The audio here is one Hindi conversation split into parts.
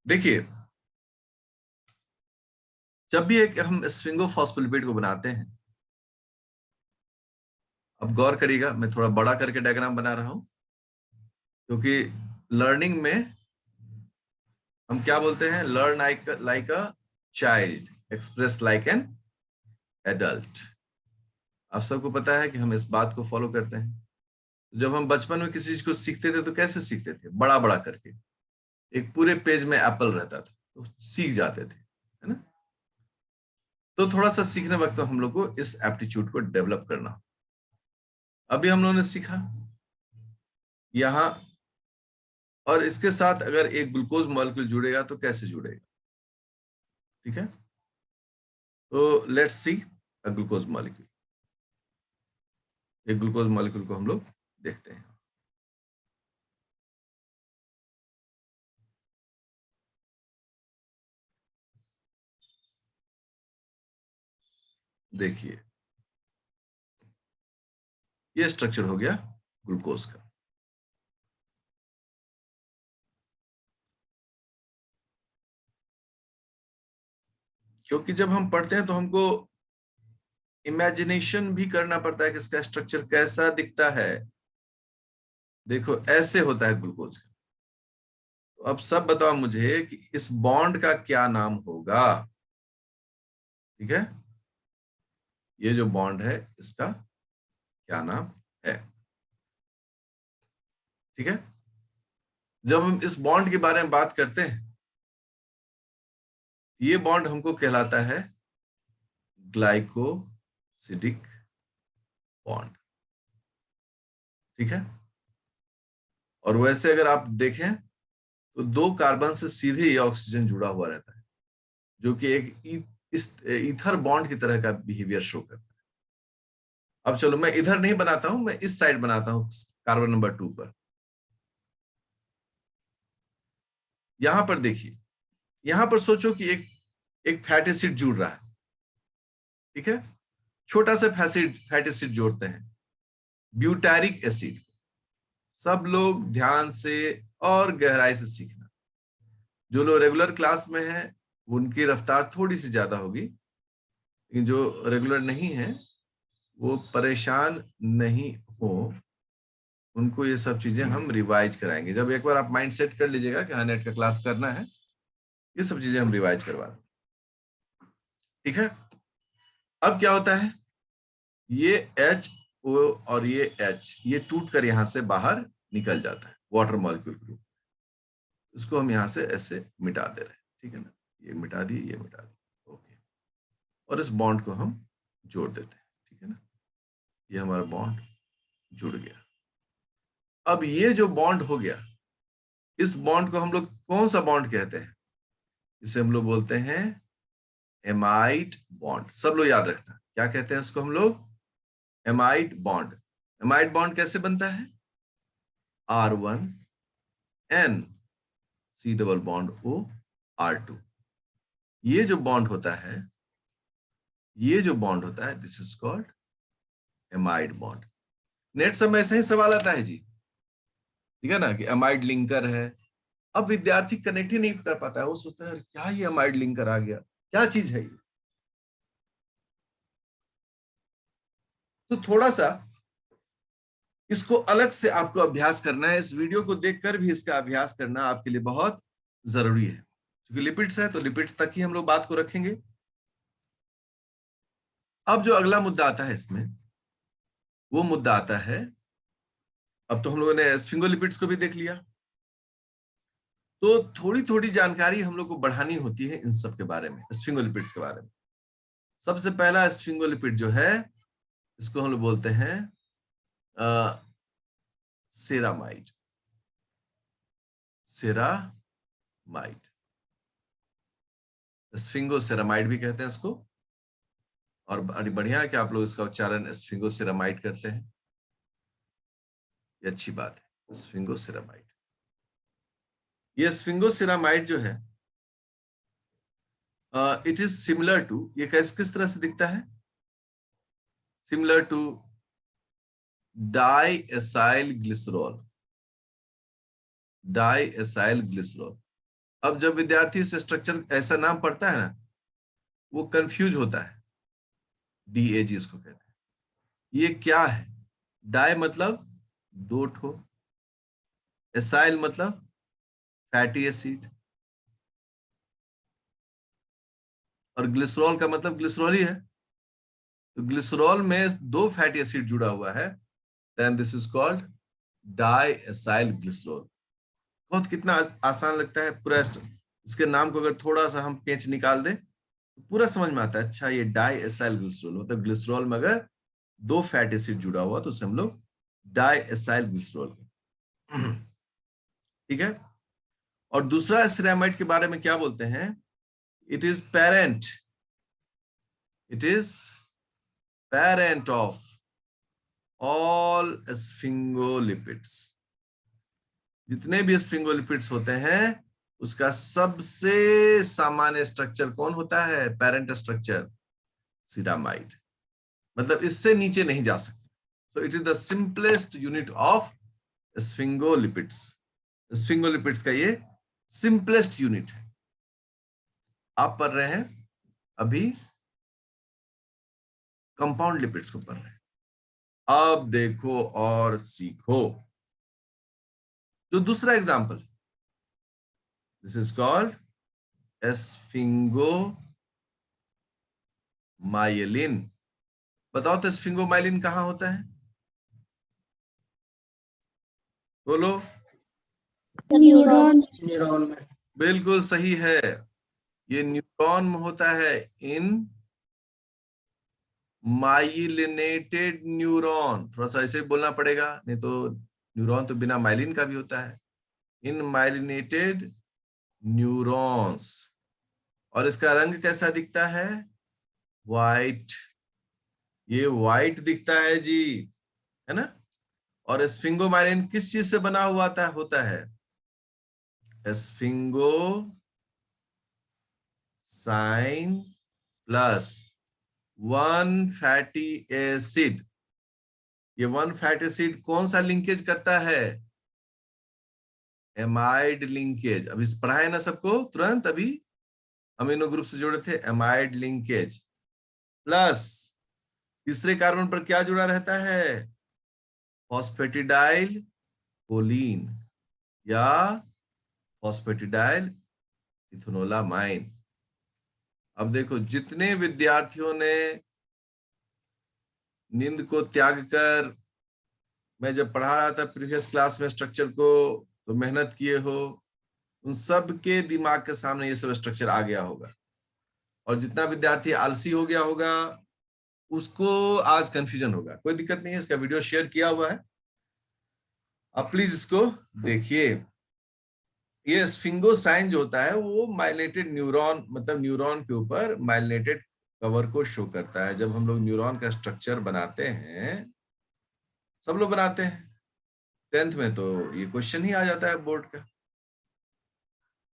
देखिए, जब भी एक हम स्फिंगोफॉस्फोलिपिड को बनाते हैं, अब गौर करिएगा, मैं थोड़ा बड़ा करके डायग्राम बना रहा हूं, क्योंकि लर्निंग में हम क्या बोलते हैं, learn like a child, express like an adult. आप सबको पता है कि हम इस बात को फॉलो करते हैं। जब हम बचपन में किसी चीज को सीखते थे तो कैसे सीखते थे, बड़ा बड़ा करके। एक पूरे पेज में एप्पल रहता था तो सीख जाते थे, है ना। तो थोड़ा सा सीखने वक्त हम लोग को इस एप्टीट्यूड को डेवलप करना। अभी हम लोगों ने सीखा यहाँ, और इसके साथ अगर एक ग्लूकोज मॉलिक्यूल जुड़ेगा तो कैसे जुड़ेगा, ठीक है। तो let's see a glucose molecule. एक ग्लूकोज मॉलिक्यूल को हम लोग देखते हैं। देखिए, ये स्ट्रक्चर हो गया ग्लूकोज का। क्योंकि जब हम पढ़ते हैं तो हमको इमेजिनेशन भी करना पड़ता है कि इसका स्ट्रक्चर कैसा दिखता है। देखो, ऐसे होता है ग्लूकोज का। तो अब सब बताओ मुझे कि इस बॉन्ड का क्या नाम होगा, ठीक है। ये जो बॉन्ड है इसका क्या नाम है, ठीक है। जब हम इस बॉन्ड के बारे में बात करते हैं, ये बॉन्ड हमको कहलाता है ग्लाइकोसिडिक बॉन्ड, ठीक है। और वैसे अगर आप देखें तो दो कार्बन से सीधे ये ऑक्सीजन जुड़ा हुआ रहता है, जो कि एक इस ईथर बॉन्ड की तरह का बिहेवियर शो करता है। अब चलो, मैं इधर नहीं बनाता हूं, मैं इस साइड बनाता हूं, कार्बन नंबर 2 पर। यहां पर देखिए, यहां पर सोचो कि एक एक फैट एसिड जुड़ रहा है, ठीक है। छोटा सा फैट एसिड जोड़ते हैं, ब्यूटारिक एसिड। सब लोग ध्यान से और गहराई से सीखना। जो लोग रेगुलर क्लास में हैं उनकी रफ्तार थोड़ी सी ज्यादा होगी, लेकिन जो रेगुलर नहीं है वो परेशान नहीं हो, उनको ये सब चीजें हम रिवाइज कराएंगे। जब एक बार आप माइंड सेट कर लीजिएगा कि हाँ, नेट का क्लास करना है, ये सब चीजें हम रिवाइज करवा रहे हैं, ठीक है। अब क्या होता है, ये एच ओ और ये एच, ये टूट कर यहां से बाहर निकल जाता है वाटर मॉलिक्यूल के रूप। इसको हम यहां से ऐसे मिटा दे रहे हैं, ठीक है ना। ये मिटा दिए, ये मिटा दिए, ओके। और इस बॉन्ड को हम जोड़ देते हैं, ठीक है ना। ये हमारा बॉन्ड जुड़ गया। अब ये जो बॉन्ड हो गया, इस बॉन्ड को हम लोग कौन सा बॉन्ड कहते हैं, इसे हम लोग बोलते हैं एमाइड बॉन्ड। सब लोग याद रखना, क्या कहते हैं इसको हम लोग, एमाइड बॉन्ड। एमाइड बॉन्ड कैसे बनता है, R1N C double bond O R2। ये जो बॉन्ड होता है, ये जो बॉन्ड होता है, this is called amide bond. Net समय ऐसे ही सवाल आता है जी, ठीक है ना, कि एमाइड लिंकर है। अब विद्यार्थी कनेक्ट ही नहीं कर पाता है, वो सोचता है क्या ये एमाइड लिंकर आ गया, क्या चीज है ये। तो थोड़ा सा इसको अलग से आपको अभ्यास करना है। इस वीडियो को देखकर भी इसका अभ्यास करना आपके लिए बहुत जरूरी है, क्योंकि लिपिड्स है तो लिपिड्स तक ही हम लोग बात को रखेंगे। अब जो अगला मुद्दा आता है इसमें, वो मुद्दा आता है, अब तो हम लोगों ने स्फिंगोलिपिड्स को भी देख लिया, तो थोड़ी थोड़ी जानकारी हम लोग को बढ़ानी होती है इन सब के बारे में, स्फिंगोलिपिड्स के बारे में। सबसे पहला स्फिंगोलिपिड जो है, इसको हम लोग बोलते हैं सेरामाइड। सेरामाइड, स्फिंगोसेरामाइड भी कहते हैं इसको। और बड़ी बढ़िया है कि आप लोग इसका उच्चारण स्फिंगोसेरामाइड करते हैं, ये अच्छी बात है, स्फिंगोसेरामाइड। ये स्फिंगोसेरामाइड जो है, इट इज सिमिलर टू, ये किस तरह से दिखता है, similar to di acyl glycerol. Di acyl glycerol, अब जब विद्यार्थी इस स्ट्रक्चर ऐसा नाम पढ़ता है ना, वो कंफ्यूज होता है। DAG इसको कहते हैं। ये क्या है? डाई मतलब दो ठो, एसाइल मतलब फैटी एसिड, और ग्लिसरॉल का मतलब ग्लिसरॉल ही है। तो ग्लिसरॉल में दो फैटी एसिड जुड़ा हुआ है, then this is called di acyl glycerol. बहुत कितना आसान लगता है पूरा। इसके नाम को अगर थोड़ा सा हम पेंच निकाल दें तो पूरा समझ में आता है। अच्छा, ये डाई एसाइल ग्लिसरॉल मतलब ग्लिसरॉल में अगर दो फैट एसिड जुड़ा हुआ तो उसे हम लोग डाई एसाइल ग्लिसरॉल। ठीक है। और दूसरा सिरेमाइड के बारे में क्या बोलते हैं? It is parent, it is parent of all sphingolipids. जितने भी स्फिंगोलिपिड्स होते हैं उसका सबसे सामान्य स्ट्रक्चर कौन होता है? Parent structure, ceramide. मतलब इससे नीचे नहीं जा सकते। So it is the simplest unit of sphingolipids. Sphingolipids का ये सिंपलेस्ट यूनिट है। आप पढ़ रहे हैं अभी कंपाउंड लिपिड्स को पढ़ रहे हैं। अब देखो और सीखो। जो दूसरा example, this is called sphingomyelin. बताओ तो स्फिंगोमाइलिन कहां होता है? बोलो। न्यूरॉन में। बिल्कुल सही है। ये न्यूरॉन में होता है, इन माइलिनेटेड न्यूरॉन। थोड़ा सा ऐसे बोलना पड़ेगा, नहीं तो न्यूरॉन तो बिना माइलिन का भी होता है। इन माइलिनेटेड न्यूरॉन्स। और इसका रंग कैसा दिखता है? वाइट। ये वाइट दिखता है जी, है ना। और स्फिंगोमाइलिन किस चीज से बना हुआ होता है? Sphingosine plus one fatty acid. ये वन फैटी एसिड कौन सा लिंकेज करता है? Amide linkage. अभी पढ़ा है ना सबको तुरंत, अभी अमीनो ग्रुप से जोड़े थे, एमाइड लिंकेज। प्लस तीसरे कार्बन पर क्या जुड़ा रहता है? फॉस्फेटिडाइल कोलीन या फॉस्फेटिडाइल इथेनोलामाइन। अब देखो, जितने विद्यार्थियों ने नींद को त्याग कर, मैं जब पढ़ा रहा था प्रीवियस क्लास में स्ट्रक्चर को, तो मेहनत किए हो, उन सब के दिमाग के सामने ये सब स्ट्रक्चर आ गया होगा। और जितना विद्यार्थी आलसी हो गया होगा उसको आज कंफ्यूजन होगा। कोई दिक्कत नहीं है, इसका वीडियो शेयर किया हुआ है, आप प्लीज इसको देखिए। ये स्फिंगोसाइन जो होता है वो माइलिनेटेड न्यूरॉन, मतलब न्यूरॉन के ऊपर माइलिनेटेड कवर को शो करता है। जब हम लोग न्यूरॉन का स्ट्रक्चर बनाते हैं, सब लोग बनाते हैं, 10th में तो ये क्वेश्चन ही आ जाता है बोर्ड का,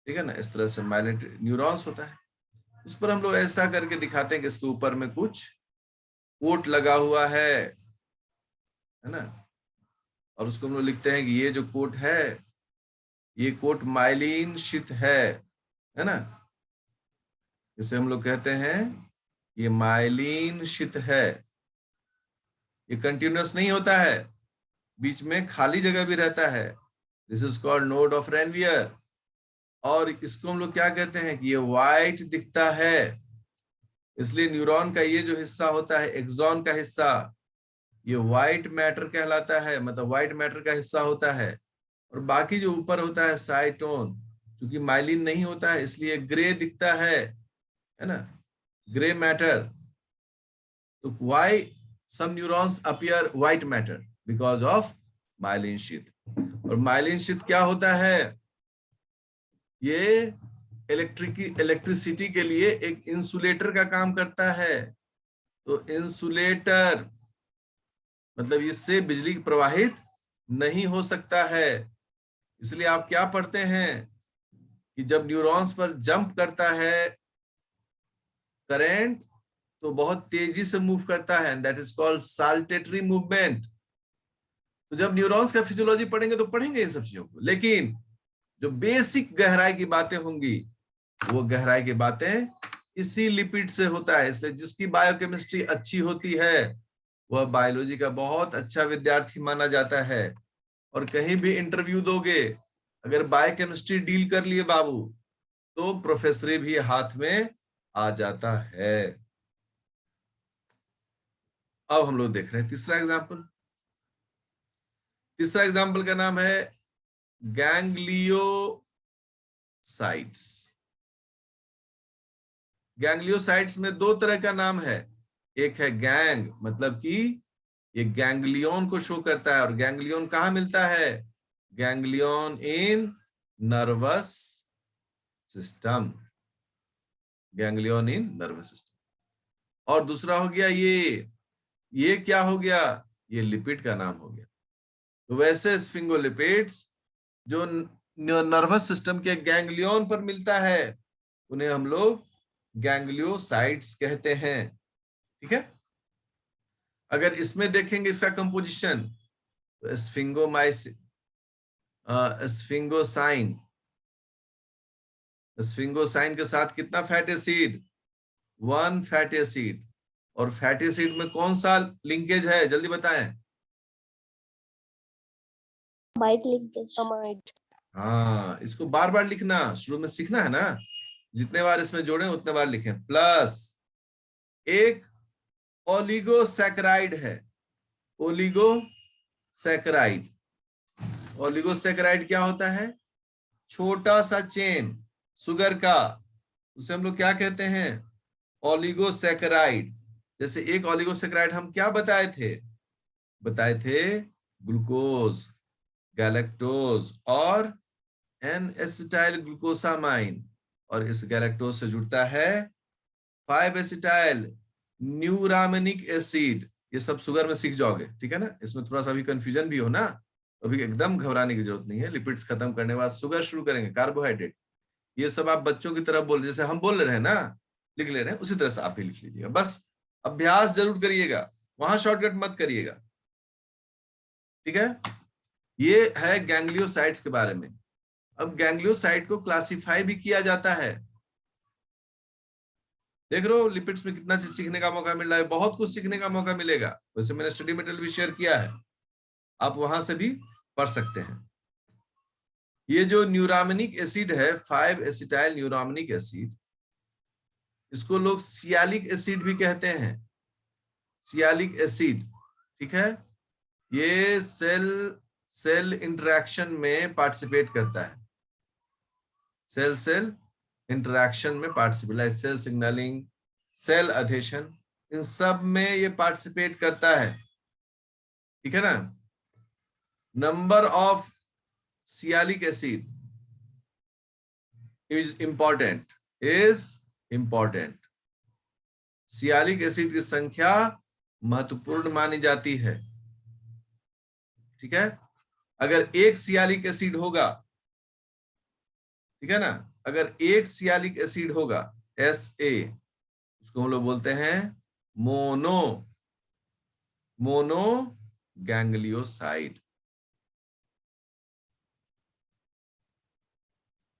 ठीक है ना। इस तरह से माइलिनेटेड न्यूरॉन्स होता है। उस पर हम लोग ऐसा करके दिखाते हैं कि इसके ऊपर में कुछ कोट लगा हुआ है ना। और उसको हम लोग लिखते हैं कि ये जो कोट है, ये कोट माइलिन शीथ है ना। इसे हम लोग कहते हैं ये माइलिन शीथ है। ये कंटिन्यूअस नहीं होता है, बीच में खाली जगह भी रहता है। This is called node of Ranvier. और इसको हम लोग क्या कहते हैं कि ये व्हाइट दिखता है, इसलिए न्यूरॉन का ये जो हिस्सा होता है, एक्सॉन का हिस्सा, ये व्हाइट मैटर कहलाता है, मतलब व्हाइट मैटर का हिस्सा होता है। और बाकी जो ऊपर होता है साइटोन, क्योंकि माइलिन नहीं होता है इसलिए ग्रे दिखता है ना, ग्रे मैटर। तो why some neurons appear white matter? Because of myelin sheath. और माइलिन शीथ क्या होता है? ये इलेक्ट्रिसिटी के लिए एक इंसुलेटर का काम करता है। तो इंसुलेटर मतलब इससे बिजली प्रवाहित नहीं हो सकता है। इसलिए आप क्या पढ़ते हैं कि जब न्यूरॉन्स पर जंप करता है करंट, तो बहुत तेजी से मूव करता है, that is called saltatory movement. तो जब न्यूरॉन्स का फिजियोलॉजी पढ़ेंगे तो पढ़ेंगे इन सब चीजों को, लेकिन जो बेसिक गहराई की बातें होंगी वो गहराई की बातें इसी लिपिड से होता है। इसलिए जिसकी बायोकेमिस्ट्री अच्छी होती है वह बायोलॉजी का बहुत अच्छा विद्यार्थी माना जाता है। और कहीं भी इंटरव्यू दोगे, अगर बायोकेमिस्ट्री डील कर लिए बाबू, तो प्रोफेसरी भी हाथ में आ जाता है। अब हम लोग देख रहे हैं तीसरा एग्जाम्पल। तीसरा एग्जाम्पल का नाम है गैंग्लियोसाइट्स। गैंग्लियोसाइट्स में दो तरह का नाम है। एक है गैंग, मतलब कि ये गैंग्लियन को शो करता है। और गैंग्लियन कहाँ मिलता है? Ganglion in nervous system. Ganglion in nervous system. और दूसरा हो गया ये क्या हो गया? ये लिपिड का नाम हो गया। तो वैसे स्फिंगोलिपिड्स जो नर्वस सिस्टम के गैंग्लियन पर मिलता है उन्हें हम लोग गैंग्लियोसाइट्स कहते हैं। ठीक है। अगर इसमें देखेंगे इसका कंपोजिशन, तो स्फिंगोसाइन, स्फिंगोसाइन के साथ कितना फैटी एसिड? 1 fatty acid. और फैटी एसिड में कौन सा लिंकेज है, जल्दी बताएं। Amide linkage. अमाइड। हाँ, इसको बार बार लिखना, शुरू में सीखना है ना, जितने बार इसमें जोड़े उतने बार लिखें। प्लस एक ओलिगोसैकेराइड है। ओलिगोसैकेराइड। ओलिगोसैकेराइड क्या होता है? छोटा सा चेन शुगर का, उसे हम लोग क्या कहते हैं? ओलिगोसैकेराइड। जैसे एक ओलिगोसैकेराइड हम क्या बताए थे? बताए थे ग्लूकोज, गैलेक्टोज और एन एसिटाइल ग्लूकोसामाइन। और इस गैलेक्टोज से जुड़ता है 5 एसिटाइल न्यूरामिनिक एसिड। ये सब शुगर में सीख जाओगे, ठीक है ना। इसमें थोड़ा सा भी कंफ्यूजन भी हो ना, तो अभी एकदम घबराने की जरूरत नहीं है। लिपिड्स खत्म करने के बाद शुगर शुरू करेंगे, कार्बोहाइड्रेट। ये सब आप बच्चों की तरह बोल, जैसे हम बोल रहे हैं ना, लिख ले रहे हैं, उसी तरह से आप भी लिख लीजिएगा। बस अभ्यास जरूर करिएगा, वहां शॉर्टकट मत करिएगा। ठीक है। ये है गैंग्लियोसाइट्स के बारे में। अब गैंग्लियोसाइट को क्लासिफाई भी किया जाता है। देख रहे हो लिपिड्स में कितना चीज सीखने का मौका मिल रहा है, बहुत कुछ सीखने का मौका मिलेगा। वैसे मैंने स्टडी मटेरियल भी शेयर किया है, आप वहां से भी पढ़ सकते हैं। ये जो न्यूरामिनिक एसिड है, 5 एसिटाइल न्यूरामिनिक एसिड, इसको लोग सियालिक एसिड भी कहते हैं। सियालिक एसिड, ठीक है। ये सेल इंटरेक्शन में पार्टिसिपेट करता है। सेल इंटरेक्शन में पार्टिसिपेट, सेल सिग्नलिंग, सेल अधेशन, इन सब में ये पार्टिसिपेट करता है। ठीक है ना। Number of sialic acid is important, sialic acid की संख्या महत्वपूर्ण मानी जाती है। ठीक है। अगर एक सियालिक एसिड होगा, ठीक है ना, अगर एक सियालिक एसिड होगा SA, उसको हम लोग बोलते हैं मोनो गैंग्लियोसाइड।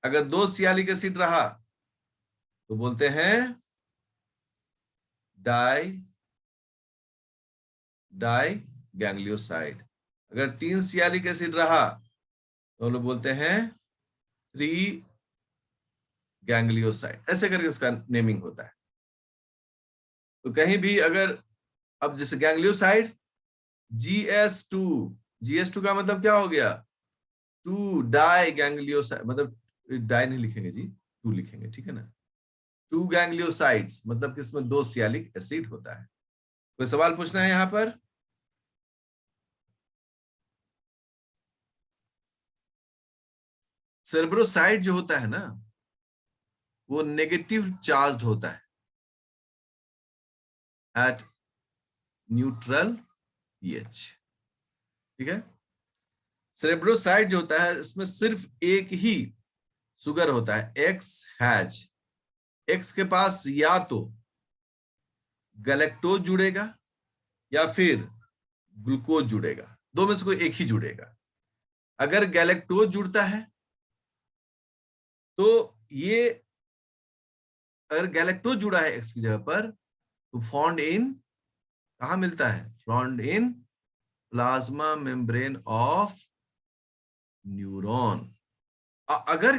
अगर 2 सियालिक एसिड रहा तो बोलते हैं डाई गैंग्लियोसाइड। अगर 3 सियालिक एसिड रहा तो हम लोग बोलते हैं 3 गैंग्लियोसाइड। ऐसे करके उसका नेमिंग होता है। तो कहीं भी अगर, अब जैसे गैंग्लियोसाइड GS2 का मतलब क्या हो गया? 2 डाई गैंग्लियोसाइड, मतलब डाई नहीं लिखेंगे जी, 2 लिखेंगे, ठीक है ना। 2 गैंग्लियोसाइड्स मतलब कि इसमें 2 सियालिक एसिड होता है। कोई सवाल पूछना है यहां पर? सेरेब्रोसाइट जो होता है ना, वो नेगेटिव चार्ज होता है एट न्यूट्रल pH। ठीक है। सेरेब्रोसाइट जो होता है इसमें सिर्फ एक ही शुगर होता है, एक्स के पास या तो गैलेक्टोज जुड़ेगा या फिर ग्लूकोज जुड़ेगा, दो में से कोई एक ही जुड़ेगा। अगर गैलेक्टोज जुड़ता है तो ये अगर गैलेक्टोज जुड़ा है एक्स की जगह पर तो फाउंड इन, कहां मिलता है? Found in plasma membrane of neuron. अगर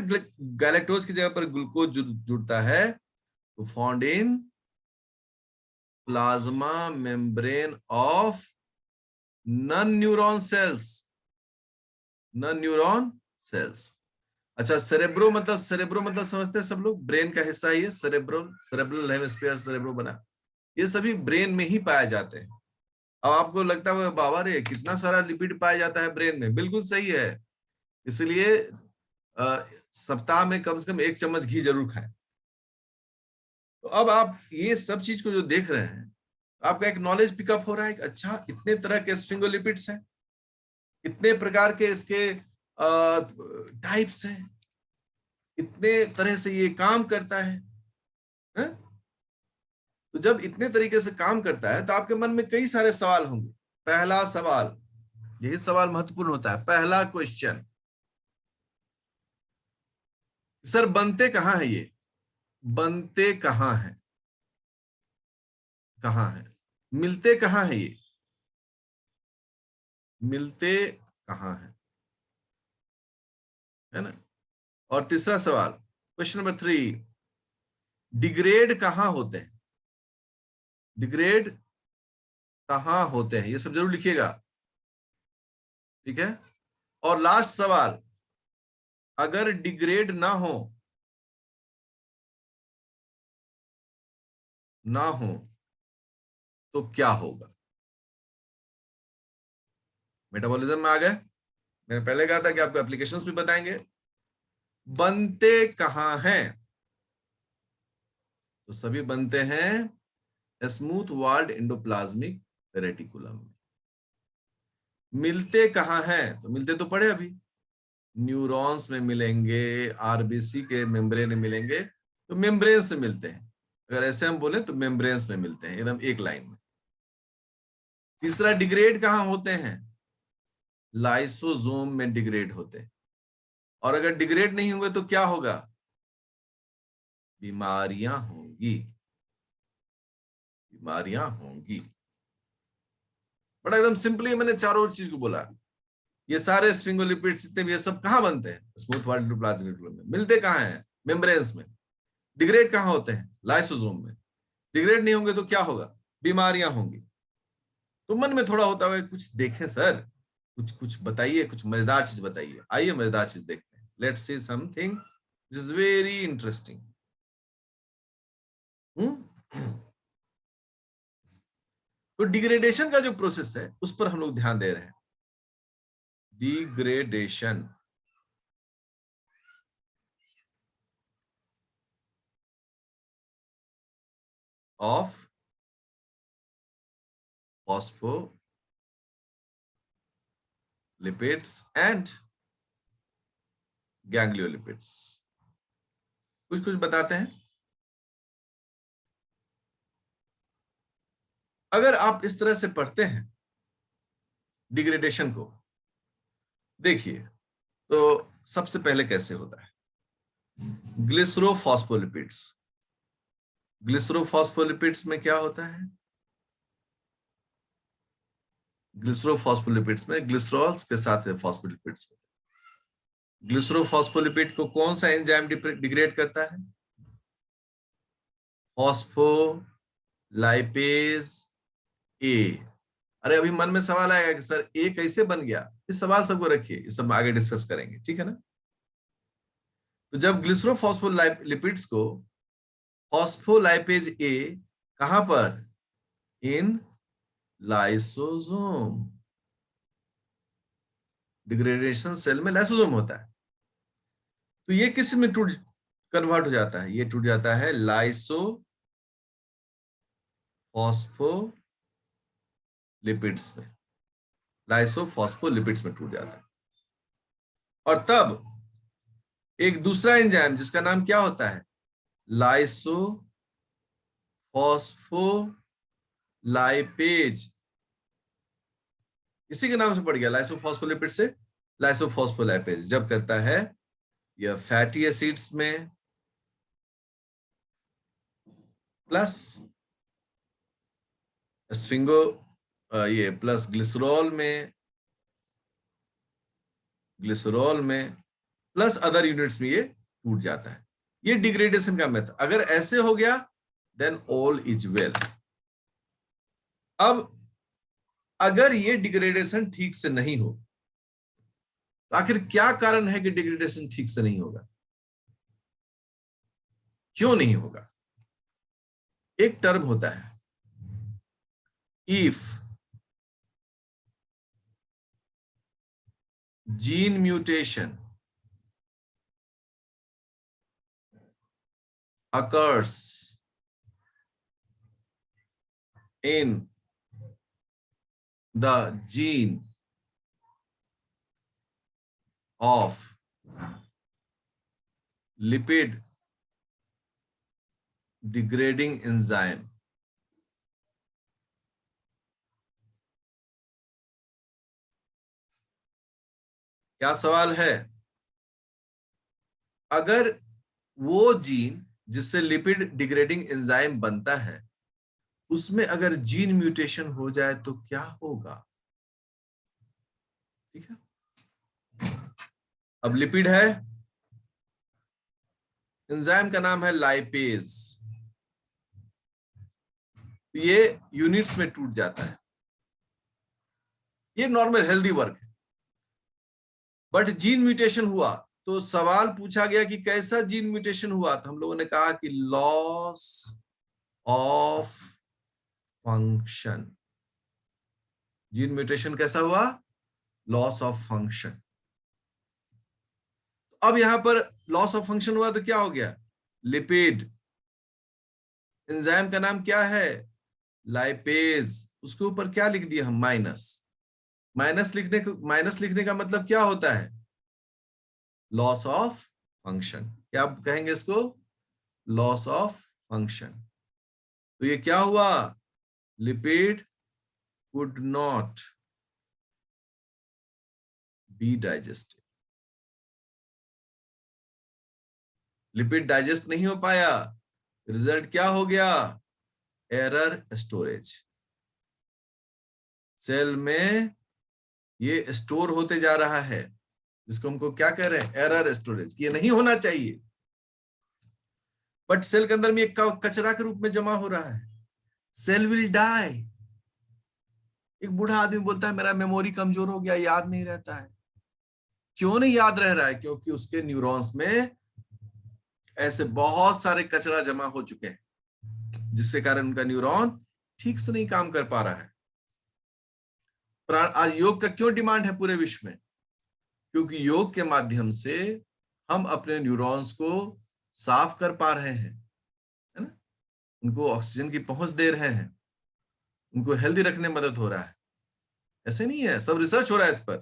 गैलेक्टोज की जगह पर ग्लूकोज जुड़ता है तो found in plasma membrane of non neuron cells, non neuron cells. अच्छा, सेरेब्रो मतलब समझते हैं सब लोग, ब्रेन का हिस्सा ही है सेरेब्रल हेमिस्फीयर, सेरेब्रो बना, ये सभी ब्रेन में ही पाए जाते हैं। अब आपको लगता है बाबा रे कितना सारा लिपिड पाया जाता है ब्रेन में, बिल्कुल सही है। इसलिए सप्ताह में कम से कम 1 चम्मच घी जरूर खाएं। तो अब आप ये सब चीज को जो देख रहे हैं, आपका एक नॉलेज पिकअप हो रहा है कि अच्छा इतने तरह के स्फिंगोलिपिड्स हैं, इतने प्रकार के इसके टाइप्स हैं, इतने तरह से ये काम करता है, है? तो जब इतने तरीके से काम करता है तो आपके मन में कई सारे सवाल होंगे। पहला सवाल, यही सवाल महत्वपूर्ण होता है, पहला क्वेश्चन, सर बनते कहाँ है ये? बनते कहाँ है? कहाँ है? मिलते कहाँ है ये? मिलते कहाँ है ना? और तीसरा सवाल, क्वेश्चन नंबर 3, डिग्रेड कहाँ होते हैं? डिग्रेड कहाँ होते हैं, ये सब जरूर लिखिएगा, ठीक है? और लास्ट सवाल, अगर डिग्रेड ना हो तो क्या होगा? मेटाबॉलिज्म में आ गए। मैंने पहले कहा था कि आपको एप्लीकेशंस भी बताएंगे। बनते कहाँ हैं? तो सभी बनते हैं स्मूथ वॉल्ड एंडोप्लाज्मिक रेटिकुलम में। मिलते कहाँ हैं? तो मिलते तो पड़े अभी, न्यूरॉन्स में मिलेंगे, आरबीसी के मेम्ब्रेन में मिलेंगे, तो मेम्ब्रेन से मिलते हैं। अगर ऐसे हम बोले तो मेम्ब्रेन्स में मिलते हैं, एकदम एक लाइन में। तीसरा, डिग्रेड कहाँ होते हैं? लाइसोसोम में डिग्रेड होते हैं। और अगर डिग्रेड नहीं हुए तो क्या होगा? बीमारियां होंगी, बीमारियां होंगी। बड़ा एकदम सिंपली मैंने चारों चीज को बोला। ये सारे स्फिंगोलिपिड्स जितने भी ये सब कहाँ बनते हैं? स्मूथ वॉल्ड एंडोप्लाज्मिक रेटिकुलम में। मिलते कहाँ हैं? मेम्ब्रेन्स में। डिग्रेड कहाँ होते हैं? लाइसोसोम में। डिग्रेड नहीं होंगे तो क्या होगा? बीमारियां होंगी। तो मन में थोड़ा होता है कुछ देखें सर, कुछ कुछ बताइए, कुछ मजेदार चीज बताइए। आइए मजेदार चीज देखते हैं। Let's see something which is very interesting. तो डिग्रेडेशन का जो प्रोसेस है उस पर हम लोग ध्यान दे रहे हैं। Degradation of phospholipids and गैंग्लियोलिपिड्स। कुछ कुछ बताते हैं। अगर आप इस तरह से पढ़ते हैं डिग्रेडेशन को, देखिए तो सबसे पहले कैसे होता है? ग्लिसरोफॉस्फोलिपिड्स। ग्लिसरोफॉस्फोलिपिड्स में क्या होता है? ग्लिसरोफॉस्फोलिपिड्स में ग्लिसरॉल्स के साथ फॉस्फोलिपिड्स। ग्लिसरोफॉस्फोलिपिड को कौन सा एंजाइम डिग्रेड करता है? फॉस्फोलाइपेज ए। अरे अभी मन में सवाल आएगा कि सर ए कैसे बन गया? इस सवाल सबको रखिए, इस सब आगे डिस्कस करेंगे, ठीक है ना? तो जब ग्लिसरोफॉस्फोलिपिड्स को फॉस्फोलाइपेज ए कहां पर? इन लाइसोसोम। डिग्रेडेशन सेल में लाइसोसोम होता है। तो ये किस में टूट कन्वर्ट हो जाता है? ये टूट जाता है लाइसो फॉस्फोलिपिड्स में, लाइसोफॉस्फोलिपिड्स में टूट जाता है। और तब एक दूसरा एंजाइम जिसका नाम क्या होता है? लाइसो फॉस्फोलाइपेज, इसी के नाम से पड़ गया, लाइसोफॉस्फोलिपिड से लाइसोफॉस्फोलाइपेज, जब करता है या फैटी एसिड्स में प्लस स्फिंगो ये प्लस ग्लिसरॉल में प्लस अदर यूनिट्स में ये टूट जाता है। ये डिग्रेडेशन का मेथड। अगर ऐसे हो गया देन ऑल इज वेल। अब अगर ये डिग्रेडेशन ठीक से नहीं हो तो आखिर क्या कारण है कि डिग्रेडेशन ठीक से नहीं होगा? क्यों नहीं होगा? एक टर्म होता है if gene mutation occurs in the gene of lipid degrading enzyme क्या सवाल है? अगर वो जीन जिससे लिपिड डिग्रेडिंग एंजाइम बनता है उसमें अगर जीन म्यूटेशन हो जाए तो क्या होगा? ठीक है, अब लिपिड है, एंजाइम का नाम है लाइपेज। ये यूनिट्स में टूट जाता है। ये नॉर्मल हेल्दी वर्क है। बट जीन म्यूटेशन हुआ तो सवाल पूछा गया कि कैसा जीन म्यूटेशन हुआ? तो हम लोगों ने कहा कि loss of function. Gene mutation कैसा हुआ? Loss of function. अब यहां पर लॉस ऑफ फंक्शन हुआ तो क्या हो गया? लिपिड। एंजाइम का नाम क्या है? लाइपेज। उसके ऊपर क्या लिख दिया हम? माइनस। माइनस लिखने का मतलब क्या होता है? Loss of function. क्या कहेंगे इसको? Loss of function. तो ये क्या हुआ? Lipid could not be digested. Lipid digest नहीं हो पाया। रिजल्ट क्या हो गया? Error storage. सेल में ये स्टोर होते जा रहा है, जिसको हमको क्या कह रहे हैं? Error storage. ये नहीं होना चाहिए, बट सेल के अंदर में एक कचरा के रूप में जमा हो रहा है। Cell will die. एक बूढ़ा आदमी बोलता है मेरा मेमोरी कमजोर हो गया, याद नहीं रहता है। क्यों नहीं याद रह रहा है? क्योंकि उसके न्यूरॉन्स में ऐसे बहुत सारे कचरा जमा हो चुके हैं, जिसके कारण उनका न्यूरॉन ठीक से नहीं काम कर पा रहा है। आज योग का क्यों डिमांड है पूरे विश्व में? क्योंकि योग के माध्यम से हम अपने न्यूरॉन्स को साफ कर पा रहे हैं, है ना? उनको ऑक्सीजन की पहुंच दे रहे हैं, उनको हेल्दी रखने में मदद हो रहा है। ऐसे नहीं है, सब रिसर्च हो रहा है इस पर।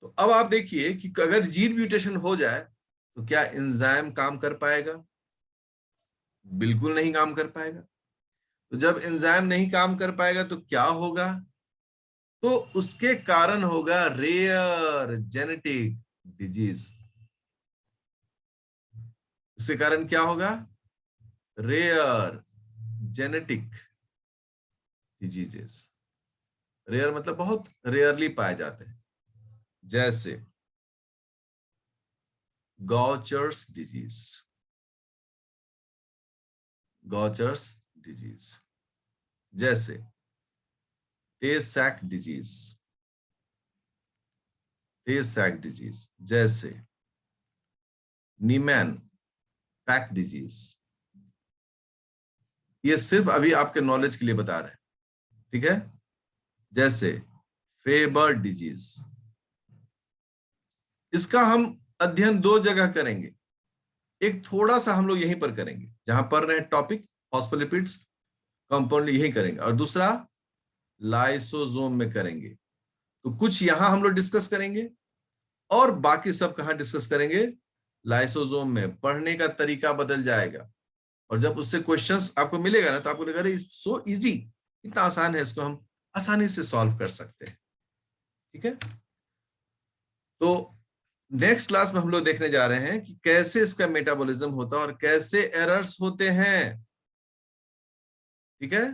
तो अब आप देखिए कि अगर जीन म्यूटेशन हो जाए तो क्या एंजाइम काम कर पाएगा? बिल्कुल नहीं काम कर पाएगा। तो जब एंजाइम नहीं काम कर पाएगा तो क्या होगा? तो उसके कारण होगा रेयर जेनेटिक डिजीज। इसके कारण क्या होगा? Rare genetic diseases. रेयर मतलब बहुत रेयरली पाए जाते हैं, जैसे गॉचर्स डिजीज। गॉचर्स डिजीज, जैसे टे-सैक डिजीज। टे-सैक डिजीज, जैसे नीमैन पैक डिजीज। ये सिर्फ अभी आपके नॉलेज के लिए बता रहे हैं, ठीक है? जैसे फेबर डिजीज। इसका हम अध्ययन दो जगह करेंगे। एक थोड़ा सा हम लोग यहीं पर करेंगे जहां पढ़ रहे हैं टॉपिक फॉस्फोलिपिड्स कंपाउंड, यही करेंगे। और दूसरा लाइसोसोम में करेंगे। तो कुछ यहां हम लोग डिस्कस करेंगे और बाकी सब कहां डिस्कस करेंगे? लाइसोसोम में। पढ़ने का तरीका बदल जाएगा और जब उससे क्वेश्चंस आपको मिलेगा ना तो आपको लगेगा सो इजी, इतना आसान है, इसको हम आसानी से सॉल्व कर सकते हैं। ठीक है? तो नेक्स्ट क्लास में हम लोग देखने जा रहे हैं कि कैसे इसका मेटाबॉलिज्म होता है और कैसे एरर्स होते हैं। ठीक है,